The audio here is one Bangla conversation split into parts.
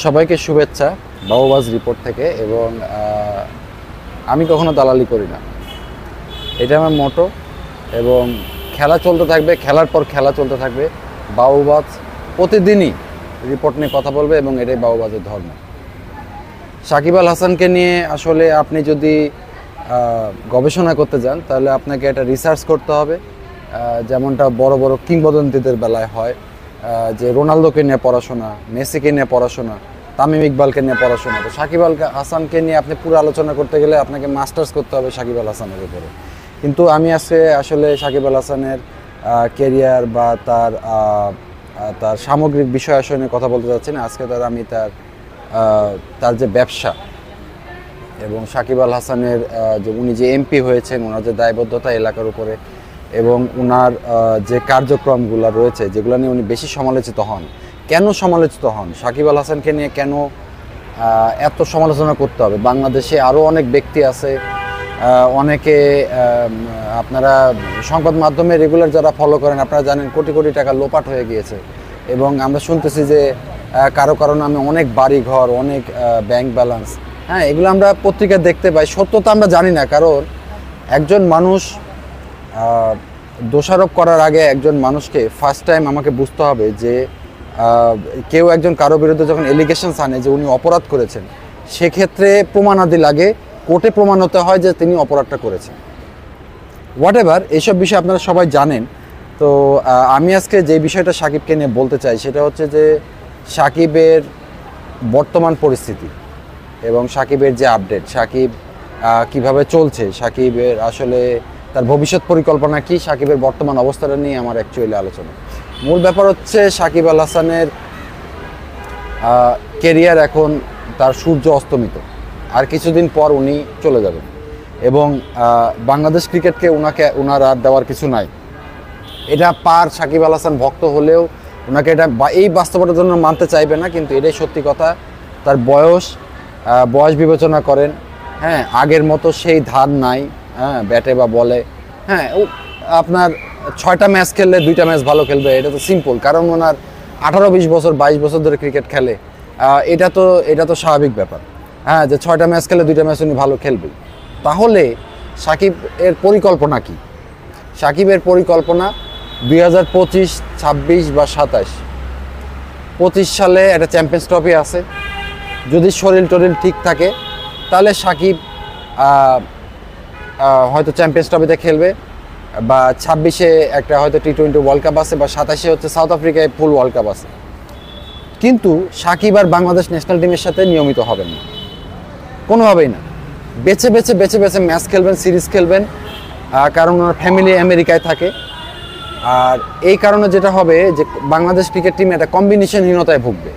সবাইকে শুভেচ্ছা বাবুবাজ রিপোর্ট থেকে। এবং আমি কখনো দালালি করি না, এটা আমার মোটো। এবং খেলা চলতে থাকবে, খেলার পর খেলা চলতে থাকবে। বাবুবাজ প্রতিদিনই রিপোর্ট নিয়ে কথা বলবে এবং এটাই বাবুবাজের ধর্ম। সাকিব আল হাসানকে নিয়ে আসলে আপনি যদি গবেষণা করতে যান তাহলে আপনাকে এটা রিসার্চ করতে হবে, যেমনটা বড় বড় কিংবদন্তিদের বেলায় হয়, যে রোনালদোকে নিয়ে পড়াশোনা, মেসিকে নিয়ে পড়াশোনা, তামিম ইকবালকে নিয়ে পড়াশোনা। তো সাকিব আল হাসানকে নিয়ে আপনি পুরো আলোচনা করতে গেলে আপনাকে মাস্টার্স করতে হবে সাকিব আল হাসানের উপরে। কিন্তু আমি আজকে আসলে সাকিব আল হাসানের কেরিয়ার বা তার সামগ্রিক বিষয় আসলে নিয়ে কথা বলতে চাচ্ছি না। আজকে আমি তার যে ব্যবসা এবং সাকিব আল হাসানের যে উনি যে এমপি হয়েছেন, ওনার যে দায়বদ্ধতা এলাকার উপরে এবং ওনার যে কার্যক্রমগুলো রয়েছে যেগুলো নিয়ে উনি বেশি সমালোচিত হন। কেন সমালোচিত হন? সাকিব আল হাসানকে নিয়ে কেন এত সমালোচনা করতে হবে? বাংলাদেশে আরও অনেক ব্যক্তি আছে, অনেকে আপনারা সংবাদ মাধ্যমে রেগুলার যারা ফলো করেন আপনারা জানেন কোটি কোটি টাকা লোপাট হয়ে গিয়েছে। এবং আমরা শুনতেছি যে কারো নামে অনেক বাড়ি ঘর, অনেক ব্যাংক ব্যালেন্স। হ্যাঁ, এগুলো আমরা পত্রিকায় দেখতে পাই, সত্যতা আমরা জানি না। কারণ একজন মানুষ দোষারোপ করার আগে একজন মানুষকে ফার্স্ট টাইম আমাকে বুঝতে হবে যে কেউ একজন কারো বিরুদ্ধে যখন এলিগেশনস আনে যে উনি অপরাধ করেছেন, সেক্ষেত্রে প্রমাণাদি লাগে, কোর্টে প্রমাণ হতে হয় যে তিনি অপরাধটা করেছেন। হোয়াট এভার, এইসব বিষয় আপনারা সবাই জানেন। তো আমি আজকে যে বিষয়টা সাকিবকে নিয়ে বলতে চাই সেটা হচ্ছে যে সাকিবের বর্তমান পরিস্থিতি এবং সাকিবের যে আপডেট, সাকিব কিভাবে চলছে, সাকিবের আসলে তার ভবিষ্যৎ পরিকল্পনা কি, সাকিবের বর্তমান অবস্থাটা নিয়ে আমার অ্যাকচুয়ালি আলোচনা। মূল ব্যাপার হচ্ছে সাকিব আল হাসানের কেরিয়ার এখন তার সূর্য অস্তমিত, আর কিছুদিন পর উনি চলে যাবেন এবং বাংলাদেশ ক্রিকেটকে ওনার আর দেওয়ার কিছু নাই। এটা সাকিব আল হাসান ভক্ত হলেও ওনাকে এটা এই বাস্তবতার জন্য মানতে চাইবে না, কিন্তু এটাই সত্যি কথা। তার বয়স বিবেচনা করেন, হ্যাঁ, আগের মতো সেই ধার নাই, হ্যাঁ, ব্যাটে বা বলে। হ্যাঁ, আপনার 6টা ম্যাচ খেললে 2টা ম্যাচ ভালো খেলবে, এটা তো সিম্পল। কারণ ওনার 18-20 বছর 22 বছর ধরে ক্রিকেট খেলে, এটা তো স্বাভাবিক ব্যাপার। হ্যাঁ, যে 6টা ম্যাচ খেলে 2টা ম্যাচ উনি ভালো খেলবে। তাহলে সাকিব এর পরিকল্পনা কি? সাকিবের পরিকল্পনা 2025, 26 বা 27 সালে একটা চ্যাম্পিয়ন্স ট্রফি আছে। যদি শরীর ঠিক থাকে তাহলে সাকিব হয়তো চ্যাম্পিয়ন্স ট্রফিতে খেলবে, বা 26-এ একটা হয়তো T20 ওয়ার্ল্ড কাপ আছে, বা 27-এ হচ্ছে সাউথ আফ্রিকায় ফুল ওয়ার্ল্ড কাপ আছে। কিন্তু সাকিব আর বাংলাদেশ ন্যাশনাল টিমের সাথে নিয়মিত হবেন না, কোনোভাবেই না। বেছে বেছে ম্যাচ খেলবেন, সিরিজ খেলবেন, কারণ ওনার ফ্যামিলি আমেরিকায় থাকে। আর এই কারণে যেটা হবে যে বাংলাদেশ ক্রিকেট টিমে একটা কম্বিনেশনহীনতায় ভুগবে।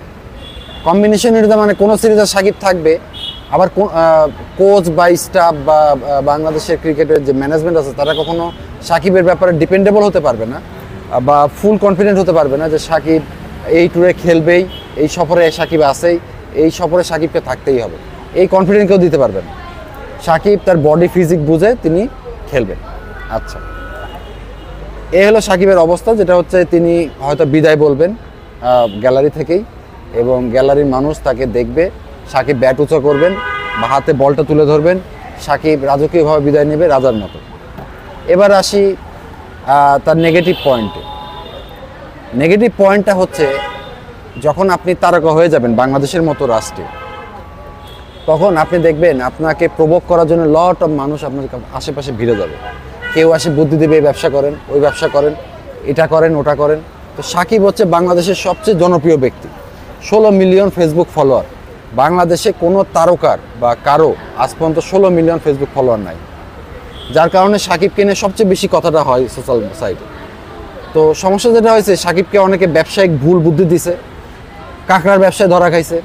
কম্বিনেশনহীনতা মানে কোনো সিরিজে সাকিব থাকবে, আবার কোচ বা স্টাফ বা বাংলাদেশের ক্রিকেটের যে ম্যানেজমেন্ট আছে তারা কখনো সাকিবের ব্যাপারে ডিপেন্ডেবল হতে পারবে না বা ফুল কনফিডেন্ট হতে পারবে না যে সাকিব এই ট্যুরে খেলবেই, এই সফরে সাকিব আসেই, এই সফরে সাকিবকে থাকতেই হবে, এই কনফিডেন্ট কেউ দিতে পারবে না। সাকিব তার বডি ফিজিক বুঝে তিনি খেলবেন। আচ্ছা, এই হলো সাকিবের অবস্থা, যেটা হচ্ছে তিনি হয়তো বিদায় বলবেন গ্যালারি থেকেই, এবং গ্যালারির মানুষ তাকে দেখবে, সাকিব ব্যাট উঁচু করবেন বা হাতে বলটা তুলে ধরবেন, সাকিব রাজকীয়ভাবে বিদায় নেবে রাজার মতো। এবার আসি তার নেগেটিভ পয়েন্টে। নেগেটিভ পয়েন্টটা হচ্ছে যখন আপনি তারকা হয়ে যাবেন বাংলাদেশের মতো রাষ্ট্রে, তখন আপনি দেখবেন আপনাকে প্রভোগ করার জন্য লট অফ মানুষ আপনার আশেপাশে ভিড়ে যাবে। কেউ আসে বুদ্ধি দেবে, এই ব্যবসা করেন, ওই ব্যবসা করেন, এটা করেন, ওটা করেন। তো সাকিব হচ্ছে বাংলাদেশের সবচেয়ে জনপ্রিয় ব্যক্তি, 16 মিলিয়ন ফেসবুক ফলোয়ার। বাংলাদেশে কোনো তারকার বা কারো আজ পর্যন্ত 16 মিলিয়ন ফেসবুক ফলোয়ার নাই, যার কারণে সাকিবকে নিয়ে সবচেয়ে বেশি কথাটা হয় সোশ্যাল সাইটে। তো সমস্যা যেটা হয়েছে, সাকিবকে অনেকে ব্যবসায়িক ভুল বুদ্ধি দিছে, কাঁকড়ার ব্যবসায় ধরা খাইছে,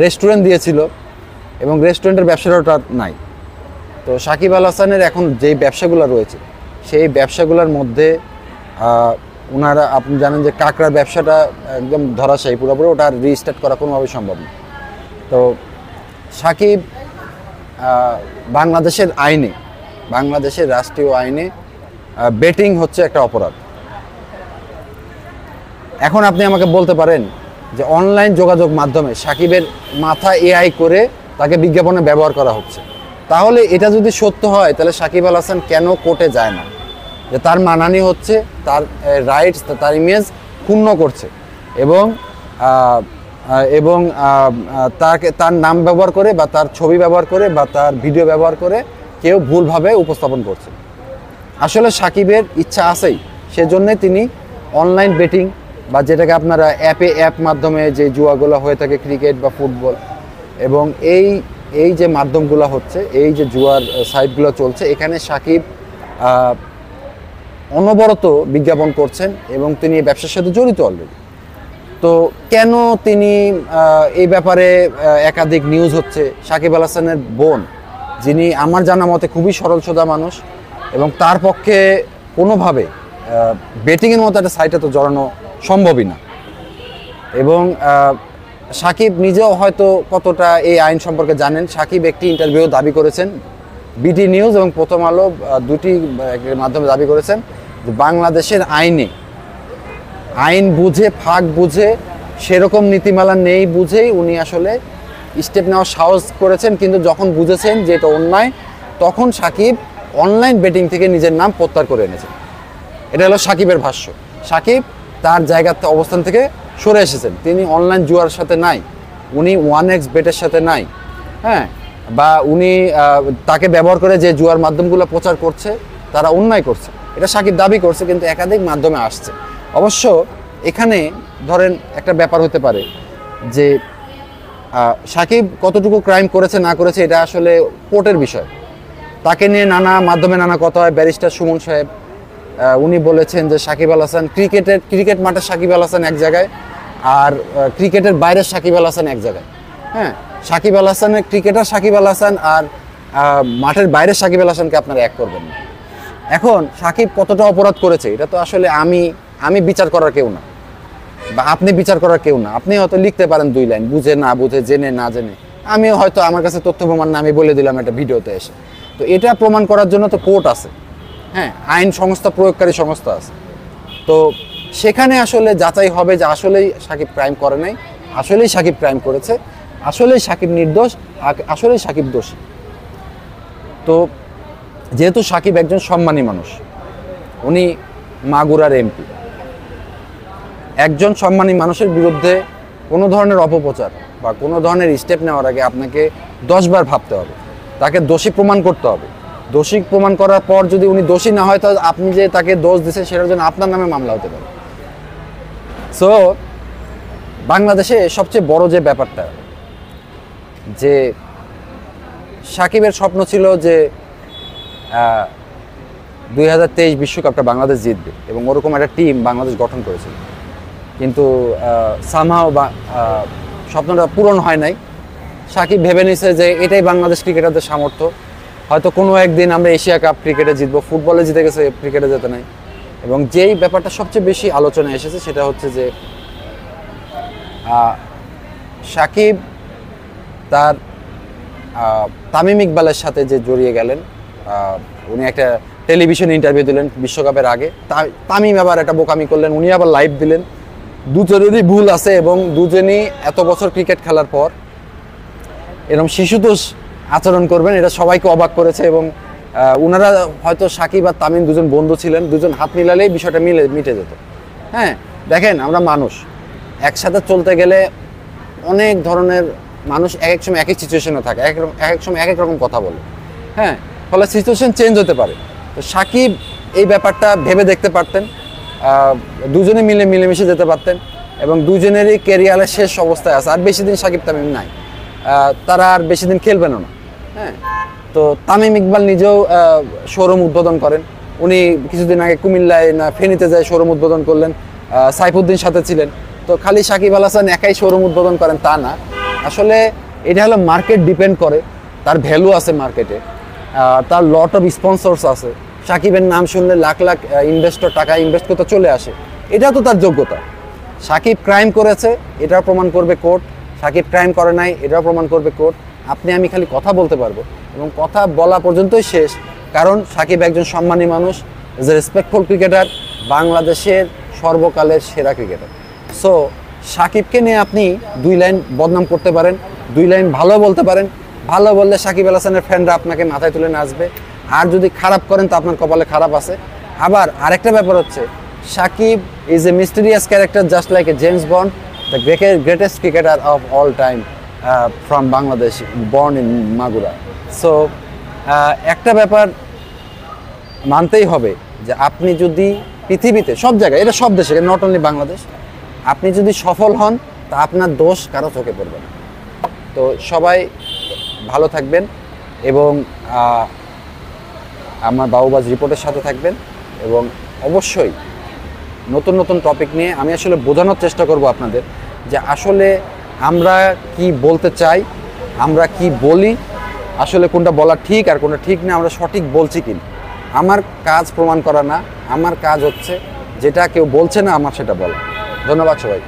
রেস্টুরেন্ট দিয়েছিল এবং রেস্টুরেন্টের ব্যবসাটা নাই। তো সাকিব আল হাসানের এখন যেই ব্যবসাগুলো রয়েছে সেই ব্যবসাগুলোর মধ্যে ওনারা, আপনি জানেন যে কাঁকড়ার ব্যবসাটা একদম ধরাশায়ী পুরোপুরি, ওটা রিস্টার্ট করা কোনোভাবেই সম্ভব না। তো সাকিব বাংলাদেশের আইনে, বাংলাদেশের রাষ্ট্রীয় আইনে বেটিং হচ্ছে একটা অপরাধ। এখন আপনি আমাকে বলতে পারেন যে অনলাইন যোগাযোগ মাধ্যমে সাকিবের মাথা এআই করে তাকে বিজ্ঞাপনে ব্যবহার করা হচ্ছে। তাহলে এটা যদি সত্য হয় তাহলে সাকিব আল হাসান কেন কোর্টে যায় না? যে তার মানহানি হচ্ছে, তার রাইটস, তার ইমেজ ক্ষুণ্ণ করছে, এবং এবং তার নাম ব্যবহার করে বা তার ছবি ব্যবহার করে বা তার ভিডিও ব্যবহার করে কেউ ভুলভাবে উপস্থাপন করছে। আসলে সাকিবের ইচ্ছা আছেই, সেজন্যই তিনি অনলাইন বেটিং বা যেটাকে আপনারা অ্যাপ মাধ্যমে যে জুয়াগুলো হয়ে থাকে ক্রিকেট বা ফুটবল, এবং এই যে মাধ্যমগুলো হচ্ছে, এই যে জুয়ার সাইটগুলো চলছে, এখানে সাকিব অনবরত বিজ্ঞাপন করছেন এবং তিনি এই ব্যবসার সাথে জড়িত অলরেডি। তো কেন তিনি এই ব্যাপারে একাধিক নিউজ হচ্ছে? সাকিব আল হাসানের বোন, যিনি আমার জানা মতে খুবই সরল সোজা মানুষ, এবং তার পক্ষে কোনোভাবে বেটিংয়ের মতো একটা সাইটে তো জড়ানো সম্ভবই না। এবং সাকিব নিজেও হয়তো কতটা এই আইন সম্পর্কে জানেন। সাকিব একটি ইন্টারভিউ দাবি করেছেন, বিটি নিউজ এবং প্রথম আলো দুটি মাধ্যমে দাবি করেছেন যে বাংলাদেশের আইন বুঝে, ফাঁক বুঝে, সেরকম নীতিমালা নেই বুঝেই উনি আসলে স্টেপ নেওয়ার সাহস করেছেন। কিন্তু যখন বুঝেছেন যে এটা অন্যায়, তখন সাকিব অনলাইন বেটিং থেকে নিজের নাম প্রত্যাহার করে এনেছেন। এটা হলো সাকিবের ভাষ্য। সাকিব তার জায়গার অবস্থান থেকে সরে এসেছেন, তিনি অনলাইন জুয়ার সাথে নাই, উনি 1x বেটের সাথে নাই, হ্যাঁ, বা উনি তাকে ব্যবহার করে যে জুয়ার মাধ্যমগুলো প্রচার করছে তারা অন্যায় করছে, এটা সাকিব দাবি করছে, কিন্তু একাধিক মাধ্যমে আসছে। অবশ্য এখানে ধরেন একটা ব্যাপার হতে পারে যে সাকিব কতটুকু ক্রাইম করেছে না করেছে এটা আসলে কোর্টের বিষয়। তাকে নিয়ে নানা মাধ্যমে নানা কথা হয়। ব্যারিস্টার সুমন সাহেব উনি বলেছেন যে সাকিব আল হাসান ক্রিকেট মাঠে সাকিব আল হাসান এক জায়গায়, আর ক্রিকেটের বাইরের সাকিব আল হাসান এক জায়গায়। হ্যাঁ, সাকিব আল হাসানের ক্রিকেটার সাকিব আল হাসান আর মাঠের বাইরের সাকিব আল হাসানকে আপনারা এক করবেন না। এখন সাকিব কতটা অপরাধ করেছে এটা তো আসলে আমি বিচার করার কেউ না, বা আপনি বিচার করার কেউ না। আপনি হয়তো লিখতে পারেন 2 লাইন, বুঝে না বুঝে, জেনে না জেনে। আমিও হয়তো আমার কাছে তথ্য প্রমাণ না, আমি বলে দিলাম একটা ভিডিওতে এসে। তো এটা প্রমাণ করার জন্য তো কোর্ট আছে, হ্যাঁ, আইন সংস্থা, প্রয়োগকারী সংস্থা আছে। তো সেখানে আসলে যাচাই হবে যে আসলেই সাকিব ক্রাইম করে নাই, আসলেই সাকিব ক্রাইম করেছে, আসলেই সাকিব নির্দোষ, আসলেই সাকিব দোষী। তো যেহেতু সাকিব একজন সম্মানী মানুষ, উনি মাগুরার এমপি, একজন সম্মানী মানুষের বিরুদ্ধে কোনো ধরনের অপপ্রচার বা কোনো ধরনের স্টেপ নেওয়ার আগে আপনাকে 10 বার ভাবতে হবে, তাকে দোষী প্রমাণ করতে হবে। দোষী প্রমাণ করার পর যদি উনি দোষী না হয়, তাহলে আপনি যে তাকে দোষ দিচ্ছেন সেটার জন্য আপনার নামে মামলা হতে পারে। সো বাংলাদেশে সবচেয়ে বড় যে ব্যাপারটা, যে সাকিবের স্বপ্ন ছিল যে 2023 বিশ্বকাপটা বাংলাদেশ জিতবে, এবং ওরকম একটা টিম বাংলাদেশ গঠন করেছিল, কিন্তু সামহাও স্বপ্নটা পূরণ হয় নাই। সাকিব ভেবে নিছে যে এটাই বাংলাদেশ ক্রিকেটারদের সামর্থ্য, হয়তো কোনো একদিন আমরা এশিয়া কাপ ক্রিকেটে জিতবো। ফুটবলে জিতে গেছে, ক্রিকেটে যেতে নাই। এবং যেই ব্যাপারটা সবচেয়ে বেশি আলোচনায় এসেছে সেটা হচ্ছে যে সাকিব তার তামিম ইকবালের সাথে যে জড়িয়ে গেলেন, উনি একটা টেলিভিশন ইন্টারভিউ দিলেন বিশ্বকাপের আগে, তামিম আবার একটা বোকামি করলেন, উনি আবার লাইভ দিলেন। দুজনেরই ভুল আছে, এবং দুজনই এত বছর ক্রিকেট খেলার পর এরকম শিশুতোষ আচরণ করবেন, এটা সবাইকে অবাক করেছে। এবং ওনারা হয়তো সাকিব আর তামিম দুজন বন্ধু ছিলেন, দুজন হাত মিলালেই বিষয়টা মিটে যেত। হ্যাঁ, দেখেন, আমরা মানুষ, একসাথে চলতে গেলে অনেক ধরনের মানুষ এক এক সময় এক এক সিচুয়েশনে থাকে, এক এক সময় এক এক রকম কথা বলে। হ্যাঁ, ফলে সিচুয়েশন চেঞ্জ হতে পারে। তো সাকিব এই ব্যাপারটা ভেবে দেখতে পারতেন, দুজনে মিলেমিশে যেতে পারতেন, এবং দুজনেরই ক্যারিয়ারের শেষ অবস্থায় আছে, আর বেশি দিন সাকিব তামিম নাই, তারা আর বেশি দিন খেলবেনও না। হ্যাঁ, তো তামিম ইকবাল নিজেও শোরুম উদ্বোধন করেন, উনি কিছুদিন আগে কুমিল্লায় না ফেনীতে যায় শোরুম উদ্বোধন করলেন, সাইফুদ্দিন সাথে ছিলেন। তো খালি সাকিব আল হাসান একাই শোরুম উদ্বোধন করেন তা না, আসলে এটা হলো মার্কেট ডিপেন্ড করে, তার ভ্যালু আছে মার্কেটে, তার লট অফ স্পন্সরস আছে। সাকিবের নাম শুনলে লাখ লাখ ইনভেস্টর টাকা ইনভেস্ট করতে চলে আসে, এটা তো তার যোগ্যতা। সাকিব ক্রাইম করেছে, এটাও প্রমাণ করবে কোর্ট। সাকিব ক্রাইম করে নাই, এটাও প্রমাণ করবে কোর্ট। আপনি আমি খালি কথা বলতে পারবো, এবং কথা বলা পর্যন্তই শেষ, কারণ সাকিব একজন সম্মানী মানুষ, ইজ এ রেসপেক্টফুল ক্রিকেটার, বাংলাদেশের সর্বকালের সেরা ক্রিকেটার। সো সাকিবকে নিয়ে আপনি 2 লাইন বদনাম করতে পারেন, 2 লাইন ভালো বলতে পারেন, ভালো বললে সাকিব আল হাসানের ফ্যানরা আপনাকে মাথায় তুলে নাচবে, আর যদি খারাপ করেন তো আপনার কপালে খারাপ আছে। আবার আরেকটা ব্যাপার হচ্ছে, Shakib is a mysterious character, just like a James Bond, the greatest cricketer of all time from Bangladesh, born in Magura. So একটা ব্যাপার মানতেই হবে যে আপনি যদি পৃথিবীতে সব জায়গায়, এটা সব দেশে, নট অনলি বাংলাদেশ, আপনি যদি সফল হন তা আপনার দোষ কারো চোখে পড়বে না। তো সবাই ভালো থাকবেন এবং আমার বাবুবাজ রিপোর্টের সাথে থাকবেন, এবং অবশ্যই নতুন নতুন টপিক নিয়ে আমি আসলে বোঝানোর চেষ্টা করব আপনাদের যে আসলে আমরা কি বলতে চাই, আমরা কি বলি, আসলে কোনটা বলা ঠিক আর কোনটা ঠিক না, আমরা সঠিক বলছি কিনা। আমার কাজ প্রমাণ করা না, আমার কাজ হচ্ছে যেটা কেউ বলছে না আমার সেটা বলা। ধন্যবাদ সবাই।